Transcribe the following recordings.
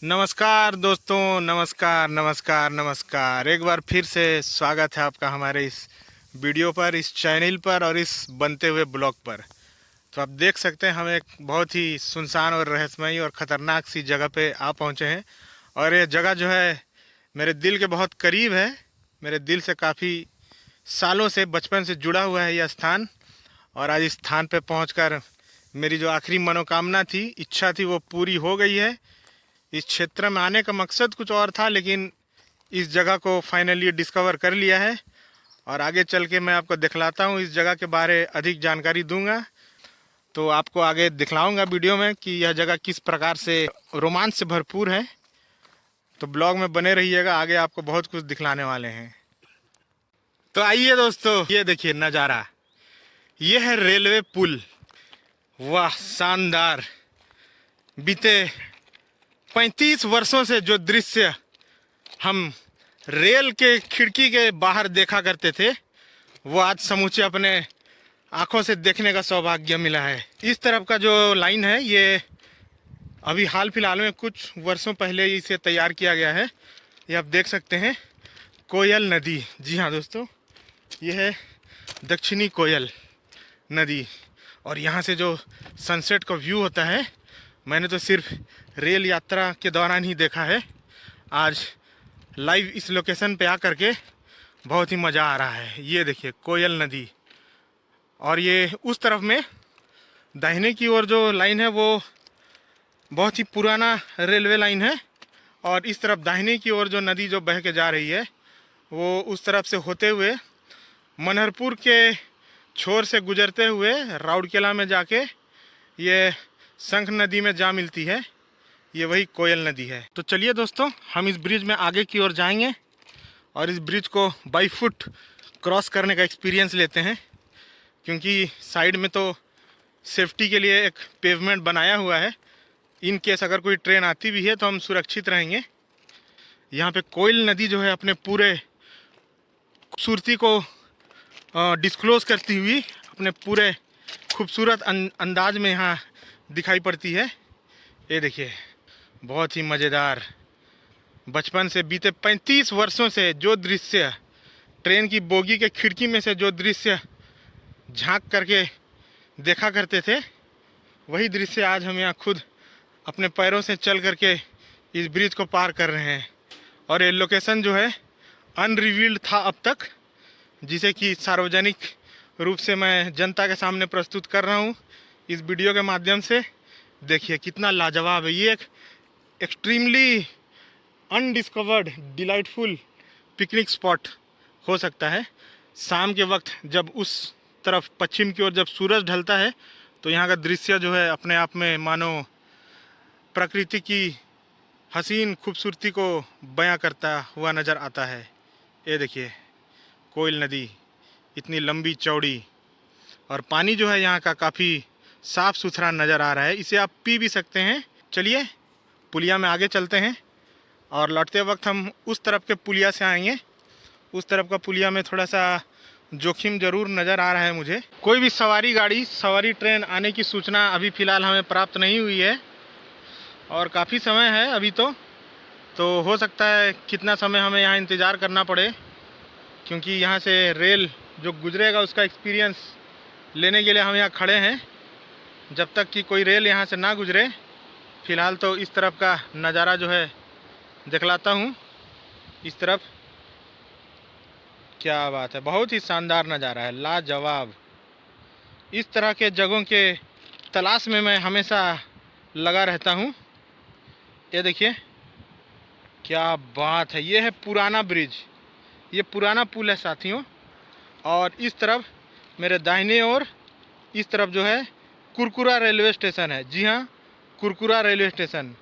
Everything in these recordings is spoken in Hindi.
नमस्कार दोस्तों, नमस्कार नमस्कार नमस्कार। एक बार फिर से स्वागत है आपका हमारे इस वीडियो पर, इस चैनल पर और इस बनते हुए ब्लॉग पर। तो आप देख सकते हैं हम एक बहुत ही सुनसान और रहस्यमयी और ख़तरनाक सी जगह पे आ पहुँचे हैं। और ये जगह जो है मेरे दिल के बहुत करीब है। मेरे दिल से काफ़ी सालों से, बचपन से जुड़ा हुआ है यह स्थान। और आज इस स्थान पे पहुँचकर मेरी जो आखिरी मनोकामना थी, इच्छा थी, वो पूरी हो गई है। इस क्षेत्र में आने का मकसद कुछ और था, लेकिन इस जगह को फाइनली डिस्कवर कर लिया है। और आगे चल के मैं आपको दिखलाता हूँ, इस जगह के बारे अधिक जानकारी दूंगा। तो आपको आगे दिखलाऊंगा वीडियो में कि यह जगह किस प्रकार से रोमांच से भरपूर है। तो ब्लॉग में बने रहिएगा, आगे आपको बहुत कुछ दिखलाने वाले हैं। तो आइए दोस्तों, ये देखिए नज़ारा, ये है रेलवे पुल। वाह शानदार। बीते 35 वर्षों से जो दृश्य हम रेल के खिड़की के बाहर देखा करते थे, वो आज समूचे अपने आंखों से देखने का सौभाग्य मिला है। इस तरफ का जो लाइन है, ये अभी हाल फिलहाल में कुछ वर्षों पहले इसे तैयार किया गया है। ये आप देख सकते हैं, कोयल नदी। जी हाँ दोस्तों, ये है दक्षिणी कोयल नदी। और यहाँ से जो सनसेट का व्यू होता है, मैंने तो सिर्फ रेल यात्रा के दौरान ही देखा है। आज लाइव इस लोकेशन पे आकर के बहुत ही मज़ा आ रहा है। ये देखिए कोयल नदी। और ये उस तरफ में दाहिने की ओर जो लाइन है, वो बहुत ही पुराना रेलवे लाइन है। और इस तरफ दाहिने की ओर जो नदी जो बह के जा रही है, वो उस तरफ से होते हुए मनहरपुर के छोर से गुजरते हुए राउरकेला में जाके ये शंख नदी में जा मिलती है। ये वही कोयल नदी है। तो चलिए दोस्तों, हम इस ब्रिज में आगे की ओर जाएंगे और इस ब्रिज को बाई फुट क्रॉस करने का एक्सपीरियंस लेते हैं। क्योंकि साइड में तो सेफ्टी के लिए एक पेवमेंट बनाया हुआ है। इन केस अगर कोई ट्रेन आती भी है तो हम सुरक्षित रहेंगे। यहाँ पे कोयल नदी जो है अपने पूरे खूबसूरती को डिस्क्लोज करती हुई अपने पूरे खूबसूरत अंदाज में यहाँ दिखाई पड़ती है। ये देखिए, बहुत ही मज़ेदार। बचपन से बीते 35 वर्षों से जो दृश्य ट्रेन की बोगी के खिड़की में से जो दृश्य झांक करके देखा करते थे, वही दृश्य आज हम यहाँ खुद अपने पैरों से चल करके इस ब्रिज को पार कर रहे हैं। और ये लोकेशन जो है अनरिवील्ड था अब तक, जिसे कि सार्वजनिक रूप से मैं जनता के सामने प्रस्तुत कर रहा हूँ इस वीडियो के माध्यम से। देखिए कितना लाजवाब है। ये एक extremely undiscovered delightful picnic spot हो सकता है। शाम के वक्त जब उस तरफ पश्चिम की ओर जब सूरज ढलता है, तो यहाँ का दृश्य जो है अपने आप में मानो प्रकृति की हसीन खूबसूरती को बयां करता हुआ नज़र आता है। ये देखिए कोयल नदी, इतनी लंबी चौड़ी, और पानी जो है यहाँ का काफ़ी साफ़ सुथरा नज़र आ रहा है। इसे आप पी भी सकते हैं। चलिए पुलिया में आगे चलते हैं और लौटते वक्त हम उस तरफ के पुलिया से आएंगे। उस तरफ का पुलिया में थोड़ा सा जोखिम ज़रूर नज़र आ रहा है मुझे। कोई भी सवारी गाड़ी, सवारी ट्रेन आने की सूचना अभी फ़िलहाल हमें प्राप्त नहीं हुई है और काफ़ी समय है अभी तो हो सकता है कितना समय हमें यहाँ इंतज़ार करना पड़े, क्योंकि यहाँ से रेल जो गुजरेगा उसका एक्सपीरियंस लेने के लिए हम यहाँ खड़े हैं। जब तक कि कोई रेल यहाँ से ना गुजरे, फ़िलहाल तो इस तरफ का नज़ारा जो है दिखलाता हूँ। इस तरफ क्या बात है, बहुत ही शानदार नज़ारा है, लाजवाब। इस तरह के जगहों के तलाश में मैं हमेशा लगा रहता हूँ। ये देखिए क्या बात है, ये है पुराना ब्रिज, ये पुराना पुल है साथियों। और इस तरफ मेरे दाहिने ओर इस तरफ जो है कुरकुरा रेलवे स्टेशन है। जी हाँ, कुरकुरा रेलवे स्टेशन।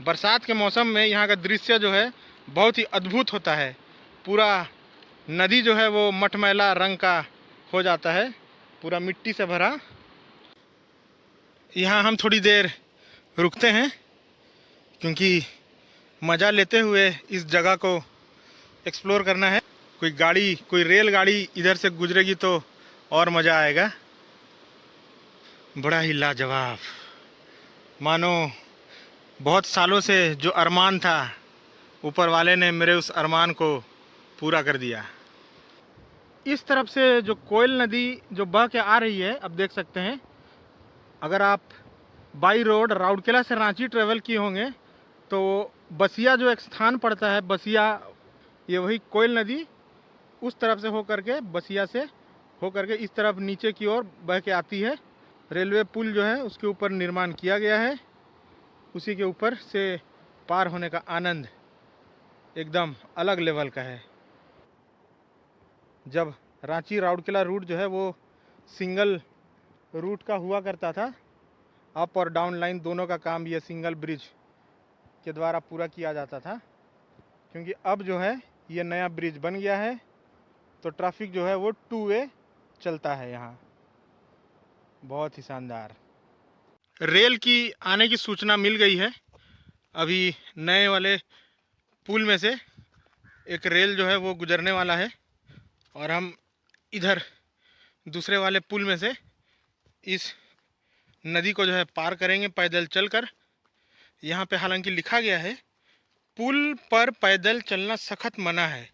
बरसात के मौसम में यहाँ का दृश्य जो है बहुत ही अद्भुत होता है। पूरा नदी जो है वो मटमैला रंग का हो जाता है, पूरा मिट्टी से भरा। यहाँ हम थोड़ी देर रुकते हैं, क्योंकि मज़ा लेते हुए इस जगह को एक्सप्लोर करना है। कोई गाड़ी, कोई रेलगाड़ी इधर से गुजरेगी तो और मज़ा आएगा। बड़ा ही लाजवाब, मानो बहुत सालों से जो अरमान था, ऊपर वाले ने मेरे उस अरमान को पूरा कर दिया। इस तरफ से जो कोयल नदी जो बह के आ रही है, अब देख सकते हैं। अगर आप बाई रोड राउरकेला से रांची ट्रेवल किए होंगे तो बसिया जो एक स्थान पड़ता है, बसिया, ये वही कोयल नदी उस तरफ से होकर के, बसिया से होकर के इस तरफ नीचे की ओर बह के आती है। रेलवे पुल जो है उसके ऊपर निर्माण किया गया है, उसी के ऊपर से पार होने का आनंद एकदम अलग लेवल का है। जब रांची राउरकेला रूट जो है वो सिंगल रूट का हुआ करता था, अप और डाउन लाइन दोनों का काम ये सिंगल ब्रिज के द्वारा पूरा किया जाता था। क्योंकि अब जो है ये नया ब्रिज बन गया है तो ट्रैफिक जो है वो 2 वे चलता है यहाँ। बहुत ही शानदार। रेल की आने की सूचना मिल गई है। अभी नए वाले पुल में से एक रेल जो है वो गुजरने वाला है और हम इधर दूसरे वाले पुल में से इस नदी को जो है पार करेंगे पैदल चलकर। यहाँ पे हालांकि लिखा गया है पुल पर पैदल चलना सख्त मना है।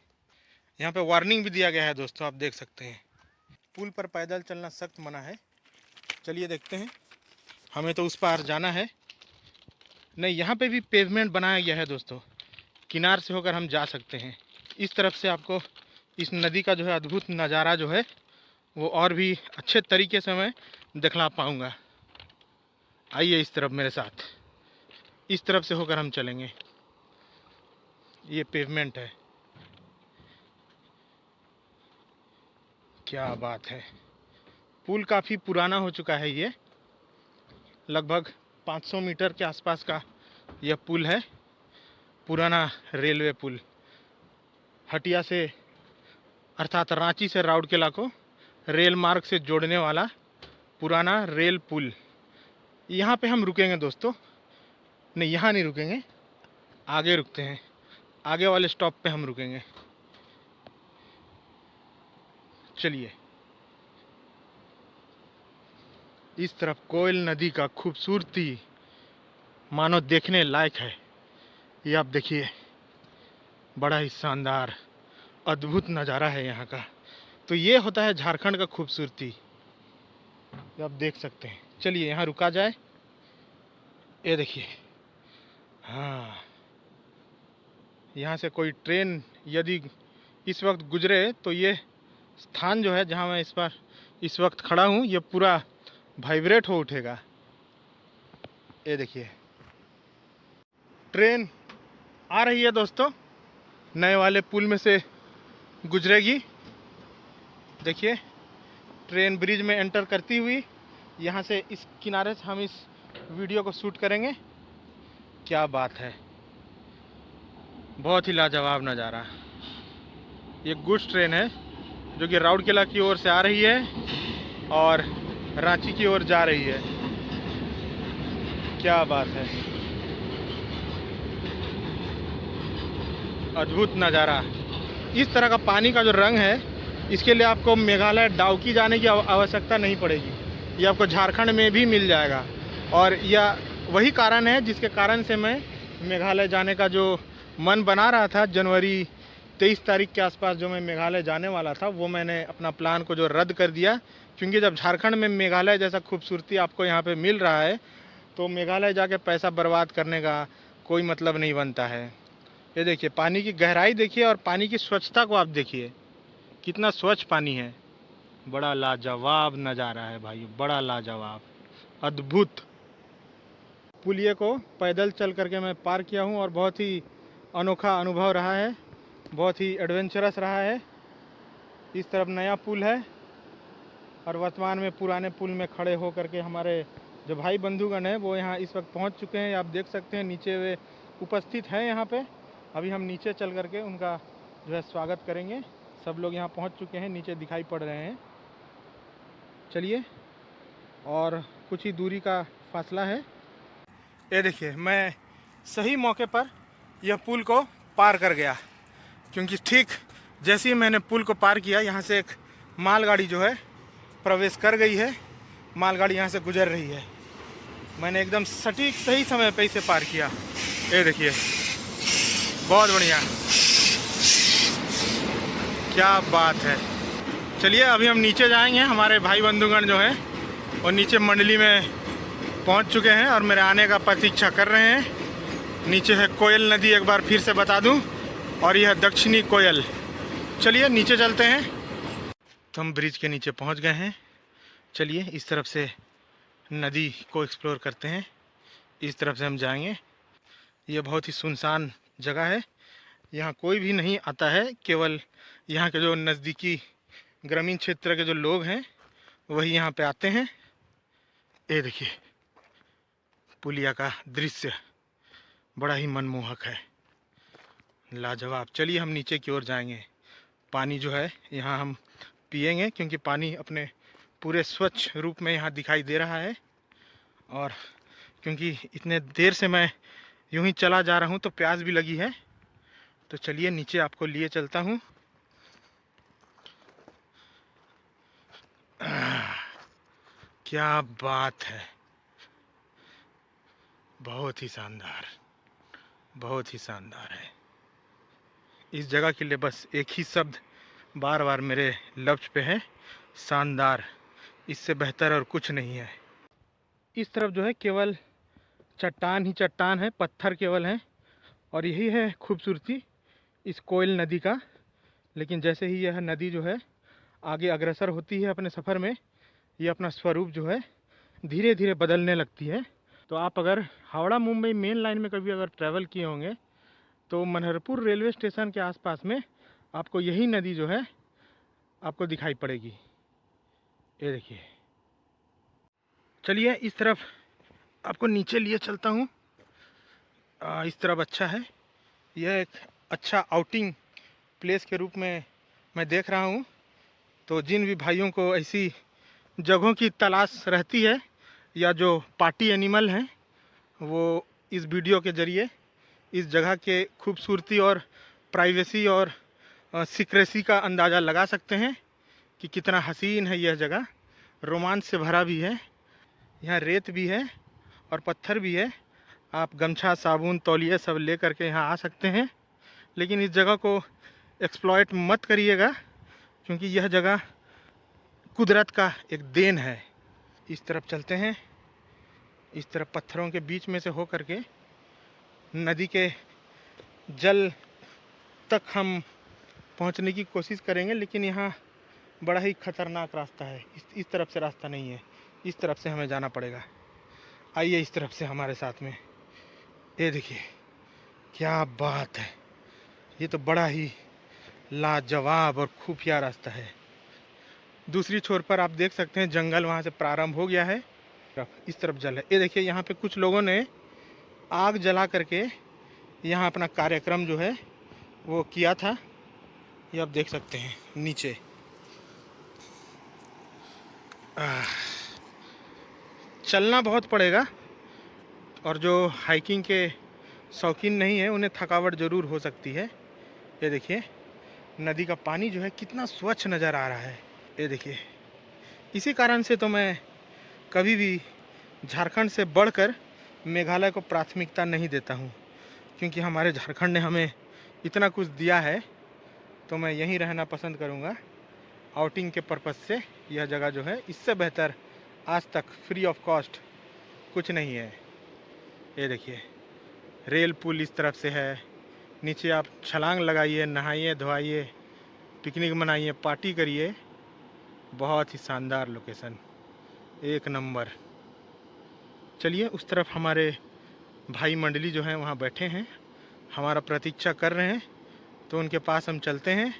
यहाँ पे वार्निंग भी दिया गया है दोस्तों, आप देख सकते हैं। पुल पर पैदल चलना सख्त मना है। चलिए देखते हैं, हमें तो उस पार जाना है। नहीं, यहाँ पे भी पेवमेंट बनाया गया है दोस्तों, किनार से होकर हम जा सकते हैं। इस तरफ से आपको इस नदी का जो है अद्भुत नज़ारा जो है वो और भी अच्छे तरीके से मैं दिखला पाऊँगा। आइए इस तरफ मेरे साथ, इस तरफ से होकर हम चलेंगे। ये पेवमेंट है, क्या बात है। पुल काफ़ी पुराना हो चुका है, ये लगभग 500 मीटर के आसपास का यह पुल है। पुराना रेलवे पुल, हटिया से अर्थात रांची से राउरकेला को रेल मार्ग से जोड़ने वाला पुराना रेल पुल। यहाँ पे हम रुकेंगे दोस्तों। नहीं, यहाँ नहीं रुकेंगे, आगे रुकते हैं। आगे वाले स्टॉप पे हम रुकेंगे। चलिए, इस तरफ कोयल नदी का खूबसूरती मानो देखने लायक है। ये आप देखिए, बड़ा ही शानदार अद्भुत नज़ारा है यहाँ का। तो ये होता है झारखंड का खूबसूरती, ये आप देख सकते हैं। चलिए यहाँ रुका जाए। ये देखिए, हाँ, यहाँ से कोई ट्रेन यदि इस वक्त गुजरे तो ये स्थान जो है जहाँ मैं इस वक्त खड़ा हूँ, ये पूरा वाइब्रेट हो उठेगा। ये देखिए, ट्रेन आ रही है दोस्तों, नए वाले पुल में से गुजरेगी। देखिए, ट्रेन ब्रिज में एंटर करती हुई यहाँ से इस किनारे से हम इस वीडियो को शूट करेंगे। क्या बात है, बहुत ही लाजवाब नज़ारा। ये गुड्स ट्रेन है जो कि राउरकेला की ओर से आ रही है और रांची की ओर जा रही है। क्या बात है, अद्भुत नज़ारा। इस तरह का पानी का जो रंग है, इसके लिए आपको मेघालय डाउकी जाने की आवश्यकता नहीं पड़ेगी, ये आपको झारखंड में भी मिल जाएगा। और यह वही कारण है जिसके कारण से मैं मेघालय जाने का जो मन बना रहा था, जनवरी 23 तारीख के आसपास जो मैं मेघालय जाने वाला था, वो मैंने अपना प्लान को जो रद्द कर दिया। क्योंकि जब झारखंड में मेघालय जैसा खूबसूरती आपको यहाँ पे मिल रहा है तो मेघालय जाके पैसा बर्बाद करने का कोई मतलब नहीं बनता है। ये देखिए, पानी की गहराई देखिए और पानी की स्वच्छता को आप देखिए, कितना स्वच्छ पानी है। बड़ा लाजवाब नज़ारा है भाई, बड़ा लाजवाब, अद्भुत। पुलिये को पैदल चल करके मैं पार किया हूँ और बहुत ही अनोखा अनुभव रहा है, बहुत ही एडवेंचरस रहा है। इस तरफ नया पुल है और वर्तमान में पुराने पुल में खड़े हो करके हमारे जो भाई बंधुगण हैं वो यहाँ इस वक्त पहुँच चुके हैं। आप देख सकते हैं नीचे वे उपस्थित हैं यहाँ पे। अभी हम नीचे चल करके उनका जो है स्वागत करेंगे। सब लोग यहाँ पहुँच चुके हैं, नीचे दिखाई पड़ रहे हैं। चलिए, और कुछ ही दूरी का फासला है। ये देखिए, मैं सही मौके पर यह पुल को पार कर गया, क्योंकि ठीक जैसे ही मैंने पुल को पार किया, यहाँ से एक मालगाड़ी जो है प्रवेश कर गई है। मालगाड़ी यहाँ से गुजर रही है। मैंने एकदम सटीक सही समय पे इसे पार किया। ये देखिए, बहुत बढ़िया, क्या बात है। चलिए अभी हम नीचे जाएंगे। हमारे भाई बंधुगण जो हैं वो नीचे मंडली में पहुंच चुके हैं और मेरे आने का प्रतीक्षा कर रहे हैं। नीचे है कोयल नदी, एक बार फिर से बता दूं, और यह दक्षिणी कोयल। चलिए नीचे चलते हैं। तो हम ब्रिज के नीचे पहुंच गए हैं। चलिए इस तरफ से नदी को एक्सप्लोर करते हैं। इस तरफ से हम जाएंगे। यह बहुत ही सुनसान जगह है, यहाँ कोई भी नहीं आता है, केवल यहाँ के जो नज़दीकी ग्रामीण क्षेत्र के जो लोग हैं वही यहाँ पे आते हैं। ये देखिए पुलिया का दृश्य बड़ा ही मनमोहक है, लाजवाब। चलिए हम नीचे की ओर जाएंगे। पानी जो है यहाँ हम पिएंगे, क्योंकि पानी अपने पूरे स्वच्छ रूप में यहाँ दिखाई दे रहा है। और क्योंकि इतने देर से मैं यूं ही चला जा रहा हूँ तो प्यास भी लगी है। तो चलिए नीचे आपको लिए चलता हूँ। क्या बात है, बहुत ही शानदार, बहुत ही शानदार है। इस जगह के लिए बस एक ही शब्द बार बार मेरे लफ्ज पे है, शानदार। इससे बेहतर और कुछ नहीं है। इस तरफ जो है केवल चट्टान ही चट्टान है, पत्थर केवल हैं, और यही है खूबसूरती इस कोयल नदी का। लेकिन जैसे ही यह नदी जो है आगे अग्रसर होती है अपने सफ़र में, ये अपना स्वरूप जो है धीरे धीरे बदलने लगती है। तो आप अगर हावड़ा मुंबई मेन लाइन में कभी अगर ट्रैवल किए होंगे तो मनहरपुर रेलवे स्टेशन के आसपास में आपको यही नदी जो है आपको दिखाई पड़ेगी। ये देखिए। चलिए इस तरफ आपको नीचे लिए चलता हूँ। इस तरफ अच्छा है, यह एक अच्छा आउटिंग प्लेस के रूप में मैं देख रहा हूँ। तो जिन भी भाइयों को ऐसी जगहों की तलाश रहती है, या जो पार्टी एनिमल हैं, वो इस वीडियो के ज़रिए इस जगह के खूबसूरती और प्राइवेसी और सीक्रेसी का अंदाज़ा लगा सकते हैं कि कितना हसीन है यह जगह। रोमांच से भरा भी है, यहाँ रेत भी है और पत्थर भी है। आप गमछा, साबुन, तौलिए सब ले करके यहाँ आ सकते हैं। लेकिन इस जगह को एक्सप्लॉइट मत करिएगा, क्योंकि यह जगह कुदरत का एक देन है। इस तरफ चलते हैं। इस तरफ पत्थरों के बीच में से हो करके नदी के जल तक हम पहुंचने की कोशिश करेंगे। लेकिन यहाँ बड़ा ही खतरनाक रास्ता है। इस तरफ से रास्ता नहीं है, इस तरफ से हमें जाना पड़ेगा। आइए इस तरफ से हमारे साथ में। ये देखिए क्या बात है, ये तो बड़ा ही लाजवाब और खुफिया रास्ता है। दूसरी छोर पर आप देख सकते हैं जंगल वहाँ से प्रारंभ हो गया है, इस तरफ जल है। ये देखिए यहाँ पे कुछ लोगों ने आग जला करके यहाँ अपना कार्यक्रम जो है वो किया था। ये आप देख सकते हैं नीचे। चलना बहुत पड़ेगा, और जो हाइकिंग के शौकीन नहीं है उन्हें थकावट ज़रूर हो सकती है। ये देखिए नदी का पानी जो है कितना स्वच्छ नज़र आ रहा है। ये देखिए, इसी कारण से तो मैं कभी भी झारखंड से बढ़कर मेघालय को प्राथमिकता नहीं देता हूँ, क्योंकि हमारे झारखंड ने हमें इतना कुछ दिया है, तो मैं यहीं रहना पसंद करूँगा। आउटिंग के पर्पज़ से यह जगह जो है, इससे बेहतर आज तक फ्री ऑफ कॉस्ट कुछ नहीं है। ये देखिए रेल पुल इस तरफ से है, नीचे आप छलांग लगाइए, नहाइए, धोआइए, पिकनिक मनाइए, पार्टी करिए। बहुत ही शानदार लोकेशन, एक नंबर। चलिए उस तरफ हमारे भाई मंडली जो हैं वहाँ बैठे हैं, हमारा प्रतीक्षा कर रहे हैं, तो उनके पास हम चलते हैं।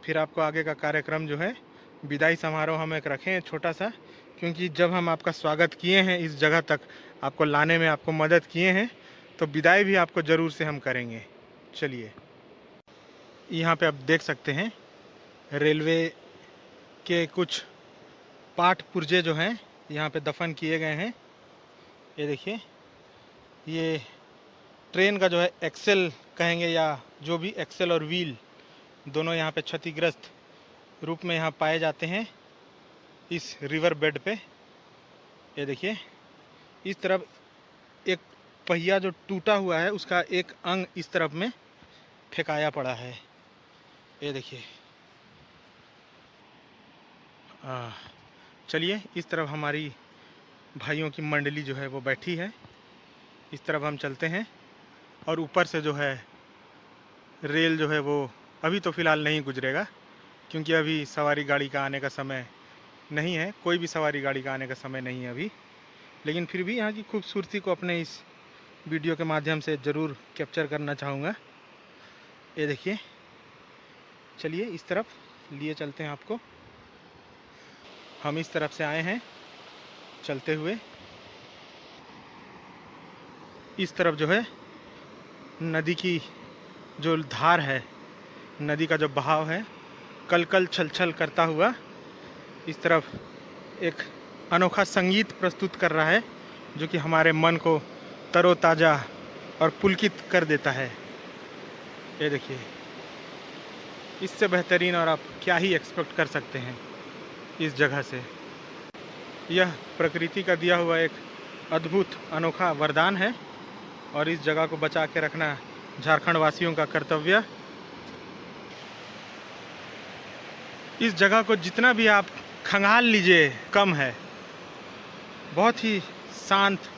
फिर आपको आगे का कार्यक्रम जो है, विदाई समारोह हम एक रखें छोटा सा, क्योंकि जब हम आपका स्वागत किए हैं, इस जगह तक आपको लाने में आपको मदद किए हैं, तो विदाई भी आपको ज़रूर से हम करेंगे। चलिए यहाँ पे आप देख सकते हैं रेलवे के कुछ पार्ट पुर्जे जो हैं यहाँ पे दफन किए गए हैं। ये देखिए, ये ट्रेन का जो है एक्सेल कहेंगे, या जो भी एक्सेल और व्हील दोनों यहाँ पे क्षतिग्रस्त रूप में यहाँ पाए जाते हैं इस रिवर बेड पे। ये देखिए इस तरफ एक पहिया जो टूटा हुआ है उसका एक अंग इस तरफ में फेंकाया पड़ा है। ये देखिए। चलिए इस तरफ हमारी भाइयों की मंडली जो है वो बैठी है, इस तरफ हम चलते हैं। और ऊपर से जो है रेल जो है वो अभी तो फ़िलहाल नहीं गुजरेगा, क्योंकि अभी सवारी गाड़ी का आने का समय नहीं है, कोई भी सवारी गाड़ी का आने का समय नहीं है अभी। लेकिन फिर भी यहाँ की खूबसूरती को अपने इस वीडियो के माध्यम से ज़रूर कैप्चर करना चाहूँगा। ये देखिए। चलिए इस तरफ लिए चलते हैं आपको। हम इस तरफ से आए हैं चलते हुए। इस तरफ जो है नदी की जो धार है, नदी का जो बहाव है, कल कल छल छल करता हुआ इस तरफ एक अनोखा संगीत प्रस्तुत कर रहा है, जो कि हमारे मन को तरोताज़ा और पुलकित कर देता है। ये देखिए। इससे बेहतरीन और आप क्या ही एक्सपेक्ट कर सकते हैं इस जगह से। यह प्रकृति का दिया हुआ एक अद्भुत अनोखा वरदान है और इस जगह को बचा के रखना झारखंड वासियों का कर्तव्य। इस जगह को जितना भी आप खंगाल लीजिए कम है। बहुत ही शांत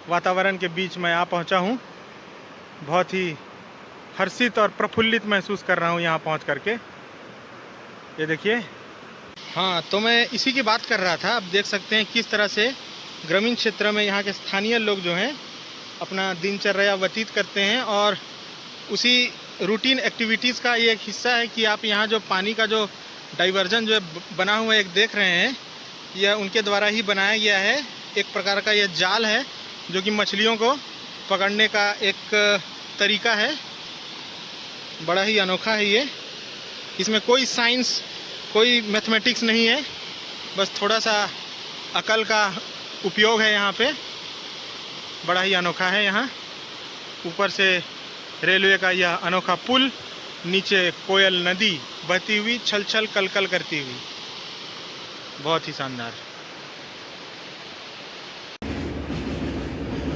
वातावरण के बीच मैं आ पहुंचा हूं। बहुत ही हर्षित और प्रफुल्लित महसूस कर रहा हूं यहाँ पहुंच करके। ये देखिए। हाँ, तो मैं इसी की बात कर रहा था। आप देख सकते हैं किस तरह से ग्रामीण क्षेत्र में यहाँ के स्थानीय लोग जो हैं अपना दिनचर्या व्यतीत करते हैं, और उसी रूटीन एक्टिविटीज़ का ये एक हिस्सा है कि आप यहाँ जो पानी का जो डाइवर्जन जो बना हुआ एक देख रहे हैं, यह उनके द्वारा ही बनाया गया है। एक प्रकार का यह जाल है जो कि मछलियों को पकड़ने का एक तरीका है। बड़ा ही अनोखा है ये। इसमें कोई साइंस, कोई मैथमेटिक्स नहीं है, बस थोड़ा सा अकल का उपयोग है यहाँ पे। बड़ा ही अनोखा है यहाँ। ऊपर से रेलवे का यह अनोखा पुल, नीचे कोयल नदी बहती हुई छल छल कल कल करती हुई। बहुत ही शानदार।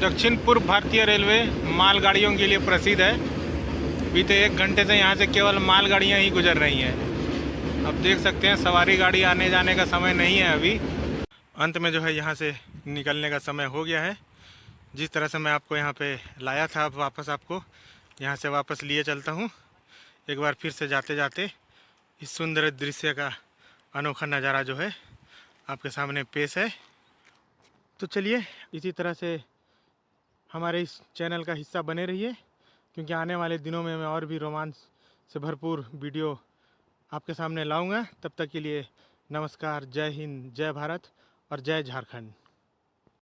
दक्षिण पूर्व भारतीय रेलवे मालगाड़ियों के लिए प्रसिद्ध है। बीते 1 घंटे से यहाँ से केवल मालगाड़ियाँ ही गुजर रही हैं। अब देख सकते हैं सवारी गाड़ी आने जाने का समय नहीं है अभी। अंत में जो है यहाँ से निकलने का समय हो गया है। जिस तरह से मैं आपको यहाँ पे लाया था, अब वापस आपको यहाँ से वापस लिए चलता हूँ। एक बार फिर से जाते जाते इस सुंदर दृश्य का अनोखा नज़ारा जो है आपके सामने पेश है। तो चलिए इसी तरह से हमारे इस चैनल का हिस्सा बने रहिए, क्योंकि आने वाले दिनों में मैं और भी रोमांच से भरपूर वीडियो आपके सामने लाऊंगा। तब तक के लिए नमस्कार, जय हिंद, जय भारत और जय झारखंड।